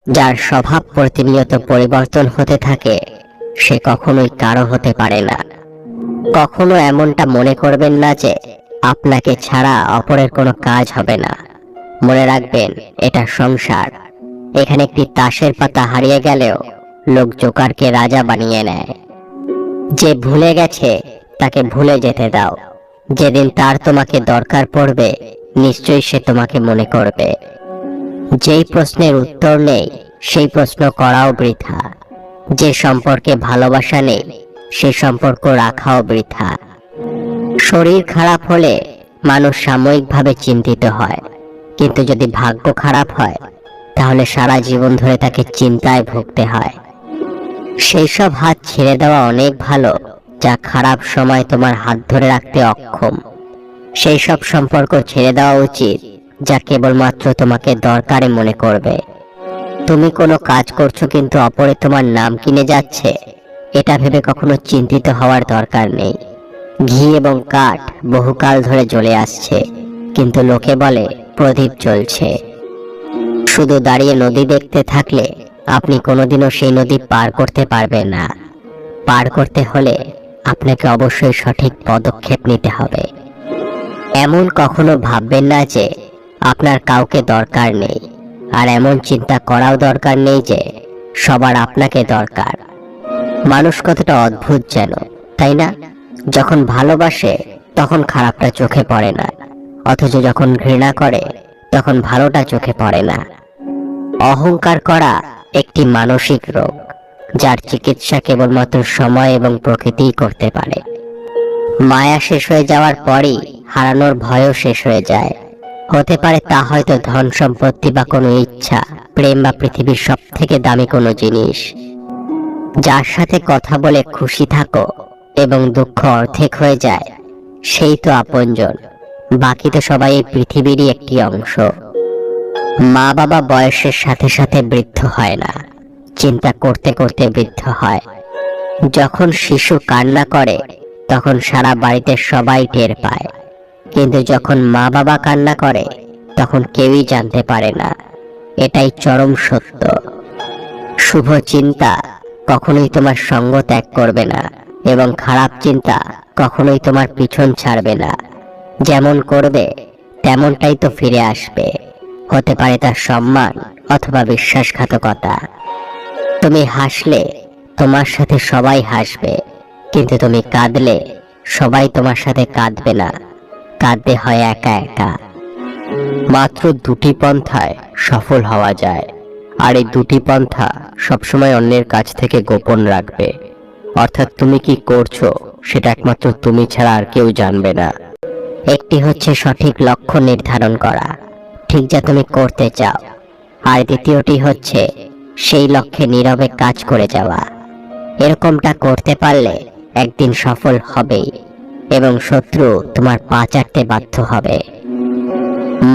যার স্বভাব প্রতিনিয়ত পরিবর্তন হতে থাকে সে কখনোই কারো হতে পারে না। কখনো এমনটা মনে করবেন না যে আপনাকে ছাড়া অপরের কোনো কাজ হবে না। মনে রাখবেন, এটা সংসার। এখানে একটি তাসের পাতা হারিয়ে গেলেও লোক জোকারকে রাজা বানিয়ে নেয়। যে ভুলে গেছে তাকে ভুলে যেতে দাও। যেদিন তার তোমাকে দরকার পড়বে নিশ্চয়ই সে তোমাকে মনে করবে। যেই প্রশ্নের উত্তর নেই সেই প্রশ্ন করাও বৃথা। যে সম্পর্কে ভালোবাসা নেই সেই সম্পর্ক রাখাও বৃথা। শরীর খারাপ হলে মানুষ সাময়িকভাবে চিন্তিত হয়, কিন্তু যদি ভাগ্য খারাপ হয় তাহলে সারা জীবন ধরে তাকে চিন্তায় ভুগতে হয়। সেই সব হাত ছেড়ে দেওয়া অনেক ভালো যা খারাপ সময় তোমার হাত ধরে রাখতে অক্ষম। সেই সব সম্পর্ক ছেড়ে দেওয়া উচিত যা কেবলমাত্র তোমাকে দরকারে মনে করবে। তুমি কোনো কাজ করছো কিন্তু অপরে তোমার নাম কিনে যাচ্ছে, এটা ভেবে কখনো চিন্তিত হওয়ার দরকার নেই। ঘি এবং কাঠ বহুকাল ধরে জ্বলে আসছে, কিন্তু লোকে বলে প্রদীপ জ্বলছে। শুধু দাঁড়িয়ে নদী দেখতে থাকলে আপনি কোনোদিনও সেই নদী পার করতে পারবেন না। পার করতে হলে আপনাকে অবশ্যই সঠিক পদক্ষেপ নিতে হবে। এমন কখনো ভাববেন না যে আপনার কাউকে দরকার নেই, আর এমন চিন্তা করাও দরকার নেই যে সবার আপনাকে দরকার। মানুষ কতটা অদ্ভুত যেন, তাই না? যখন ভালোবাসে তখন খারাপটা চোখে পড়ে না, অথচ যখন ঘৃণা করে তখন ভালোটা চোখে পড়ে না। অহংকার করা একটি মানসিক রোগ, যার চিকিৎসা কেবলমাত্র সময় এবং প্রকৃতিই করতে পারে। মায়া শেষ হয়ে যাওয়ার পরই হারানোর ভয়ও শেষ হয়ে যায়। হতে পারে তা হয়তো ধন সম্পত্তি বা কোনো ইচ্ছা, প্রেম বা পৃথিবীর সব থেকে দামি কোনো জিনিস। যার সাথে কথা বলে খুশি থাকো এবং দুঃখ অর্ধেক হয়ে যায় সেই তো আপনজন। বাকি তো সবাই এই পৃথিবীরই একটি অংশ। মা বাবা বয়সের সাথে সাথে বৃদ্ধ হয় না, চিন্তা করতে করতে বৃদ্ধ হয়। যখন শিশু কান্না করে তখন সারা বাড়িতে সবাই টের পায়, কিন্তু যখন মা বাবা কান্না করে তখন কেউই জানতে পারে না। এটাই চরম সত্য। শুভ চিন্তা কখনোই তোমার সঙ্গ ত্যাগ করবে না, এবং খারাপ চিন্তা কখনোই তোমার পিছন ছাড়বে না। যেমন করবে তেমনটাই তো ফিরে আসবে। হতে পারে তার সম্মান অথবা বিশ্বাসঘাতকতা। তুমি হাসলে তোমার সাথে সবাই হাসবে, কিন্তু তুমি কাঁদলে সবাই তোমার সাথে কাঁদবে না। কাঁদতে হয় একা একা। মাত্র দুটি পন্থায় সফল হওয়া যায়, আর এই দুটি পন্থা সবসময় অন্যের কাছ থেকে গোপন রাখবে। অর্থাৎ তুমি কি করছো সেটা একমাত্র তুমি ছাড়া আর কেউ জানবে না। একটি হচ্ছে সঠিক লক্ষ্য নির্ধারণ করা, ঠিক যা তুমি করতে চাও। আর দ্বিতীয়টি হচ্ছে সেই লক্ষ্যে নীরবে কাজ করে যাওয়া। এরকমটা করতে পারলে একদিন সফল হবেই, এবং শত্রু তোমার পা চাটতে বাধ্য হবে।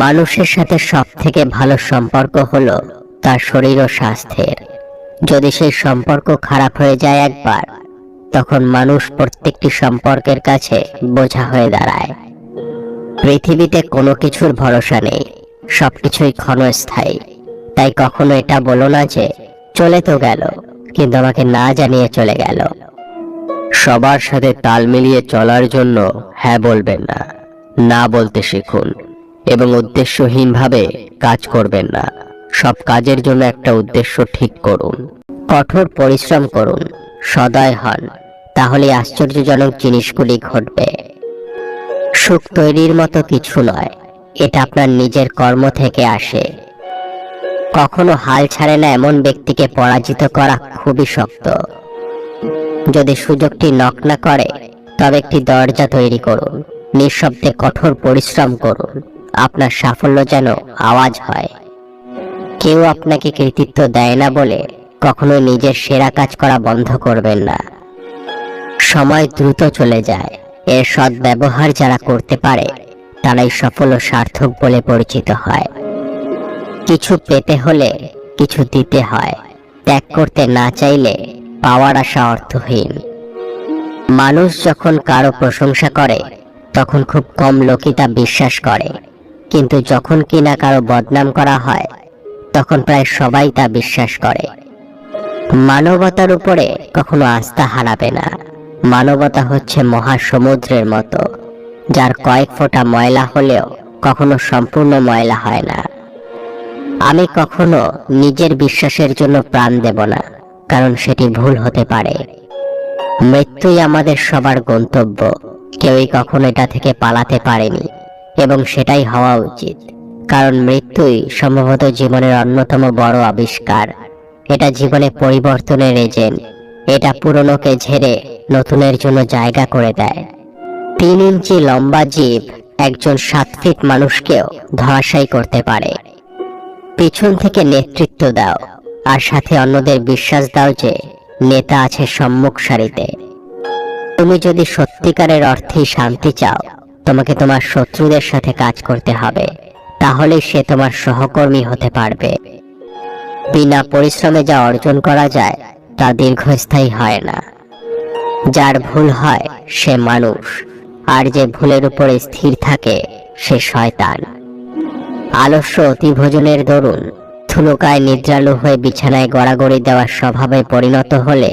মানুষের সাথে সব থেকে ভালো সম্পর্ক হলো তার শরীর ও স্বাস্থ্যের। যদি সেই সম্পর্ক খারাপ হয়ে যায় একবার, তখন মানুষ প্রত্যেকটি সম্পর্কের কাছে বোঝা হয়ে দাঁড়ায়। পৃথিবীতে কোনো কিছুর ভরসা নেই, সবকিছুই ক্ষণস্থায়ী। তাই কখনো এটা বলো না যে চলে তো গেল, কিন্তু আমাকে না জানিয়ে চলে গেল। সবার সাথে তাল মিলিয়ে চলার জন্য হ্যাঁ বলবেন না, না বলতে শিখুন। এবং উদ্দেশ্যহীনভাবে কাজ করবেন না। সব কাজের জন্য একটা উদ্দেশ্য ঠিক করুন। কঠোর পরিশ্রম করুন, সদয় হন, তাহলে আশ্চর্যজনক জিনিসগুলি ঘটবে। সুখ তৈরির মতো কিছু নয়, এটা আপনার নিজের কর্ম থেকে আসে। কখনো হাল ছাড়ে না এমন ব্যক্তিকে পরাজিত করা খুবই শক্ত। যদি সুযোগটি নক না করে তবে একটি দরজা তৈরি করুন। নিঃশব্দে কঠোর পরিশ্রম করুন, আপনার সাফল্য যেন আওয়াজ হয়। কেউ আপনাকে কৃতিত্ব দেয় না বলে কখনো নিজের সেরা কাজ করা বন্ধ করবেন না। সময় দ্রুত চলে যায়, এর সদ্ব্যবহার যারা করতে পারে তারাই সফল ও সার্থক বলে পরিচিত হয়। কিছু পেতে হলে কিছু দিতে হয়। ত্যাগ করতে না চাইলে পাওয়ার আশা অর্থহীন। মানুষ যখন কারো প্রশংসা করে তখন খুব কম লোকই তা বিশ্বাস করে, কিন্তু যখন কিনা কারো বদনাম করা হয় তখন প্রায় সবাই তা বিশ্বাস করে। মানবতার উপরে কখনো আস্থা হারাবে না। মানবতা হচ্ছে মহাসমুদ্রের মতো, যার কয়েক ফোঁটা ময়লা হলেও কখনো সম্পূর্ণ ময়লা হয় না। আমি কখনো নিজের বিশ্বাসের জন্য প্রাণ দেব না, কারণ সেটি ভুল হতে পারে। মৃত্যুই আমাদের সবার গন্তব্য, কেউই কখনো এটা থেকে পালাতে পারেনি, এবং সেটাই হওয়া উচিত। কারণ মৃত্যুই সম্ভবত জীবনের অন্যতম বড় আবিষ্কার। এটা জীবনে পরিবর্তনের এজেন্ট। এটা পুরনোকে ঝেড়ে নতুনের জন্য জায়গা করে দেয়। 3 ইঞ্চি লম্বা জীব একজন 7 ফিট মানুষকেও ধরাশায়ী করতে পারে। পিছন থেকে নেতৃত্ব দাও, আর সাথে অন্যদের বিশ্বাস দাও যে নেতা আছে সম্মুখ সারিতে। তুমি যদি সত্যিকারের অর্থেই শান্তি চাও, তোমাকে তোমার শত্রুদের সাথে কাজ করতে হবে, তাহলে সে তোমার সহকর্মী হতে পারবে। বিনা পরিশ্রমে যা অর্জন করা যায় তা দীর্ঘস্থায়ী হয় না। যার ভুল হয় সে মানুষ, আর যে ভুলের উপরে স্থির থাকে সে শয়তান। আলস্য অতিভোজনের দরুন থুলুকায় নিদ্রালু হয়ে বিছানায় গড়াগড়ি দেওয়ার স্বভাবে পরিণত হলে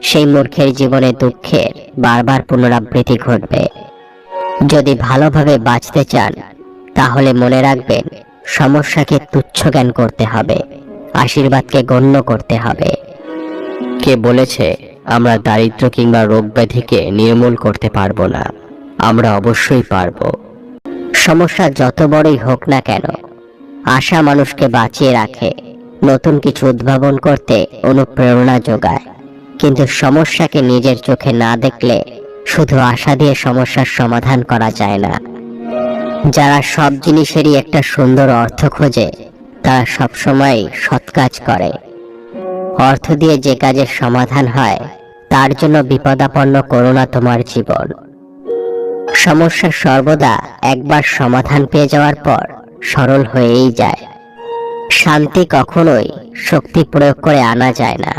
সেই মূর্খের জীবনে দুঃখের বারবার পুনরাবৃত্তি ঘটবে। যদি ভালোভাবে বাঁচতে চান, তাহলে মনে রাখবেন, সমস্যাকে তুচ্ছ জ্ঞান করতে হবে, আশীর্বাদকে গণ্য করতে হবে। কে বলেছে আমরা দারিদ্র্য কিংবা রোগ ব্যাধিকে নির্মূল করতে পারবো না? আমরা অবশ্যই পারবো। সমস্যা যত বড়ই হোক না কেন, আশা মানুষকে বাঁচিয়ে রাখে, নতুন কিছু উদ্ভাবন করতে অনুপ্রেরণা যোগায়। কিন্তু সমস্যাকে নিজের চোখে না দেখলে শুধু আশা দিয়ে সমস্যার সমাধান করা যায় না। যারা সব জিনিসেরই একটা সুন্দর অর্থ খোঁজে, তারা সবসময় সৎ কাজ করে। অর্থ দিয়ে যে কাজের সমাধান হয়, তার জন্য বিপদাপন্ন করো না তোমার জীবন। সমস্যা সর্বদা একবার সমাধান পেয়ে যাওয়ার পর সরল হয়েই যায়। শান্তি কখনোই শক্তি প্রয়োগ করে আনা যায় না,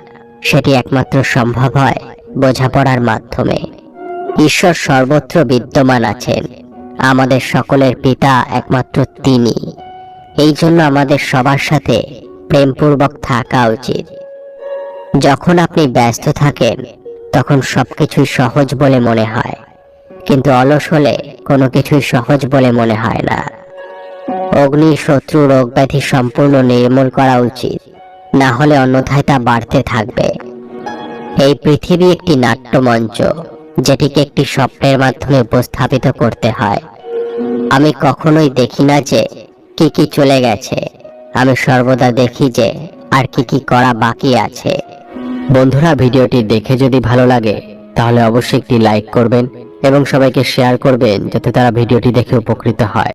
সেটি একমাত্র সম্ভব হয় বোঝাপড়ার মাধ্যমে। ঈশ্বর সর্বত্র বিদ্যমান আছেন, আমাদের সকলের পিতা একমাত্র তিনি। এই জন্য আমাদের সবার সাথে প্রেমপূর্বক থাকা উচিত। যখন আপনি ব্যস্ত থাকেন, তখন সবকিছুই সহজ বলে মনে হয়, কিন্তু অলস হলে কোনো কিছুই সহজ বলে মনে হয় না। অগ্নি, শত্রু, রোগ ব্যাধি সম্পূর্ণ নির্মূল করা উচিত, না হলে অন্যথায় তা বাড়তে থাকবে। এই পৃথিবী একটি নাট্যমঞ্চ, যেটিকে একটি স্বপ্নের মাধ্যমে উপস্থাপিত করতে হয়। আমি কখনোই দেখি না যে কি কি চলে গেছে, আমি সর্বদা দেখি যে আর কি কি করা বাকি আছে। বন্ধুরা, ভিডিওটি দেখে যদি ভালো লাগে তাহলে অবশ্যই একটি লাইক করবেন এবং সবাইকে শেয়ার করবেন, যাতে তারা ভিডিওটি দেখে উপকৃত হয়।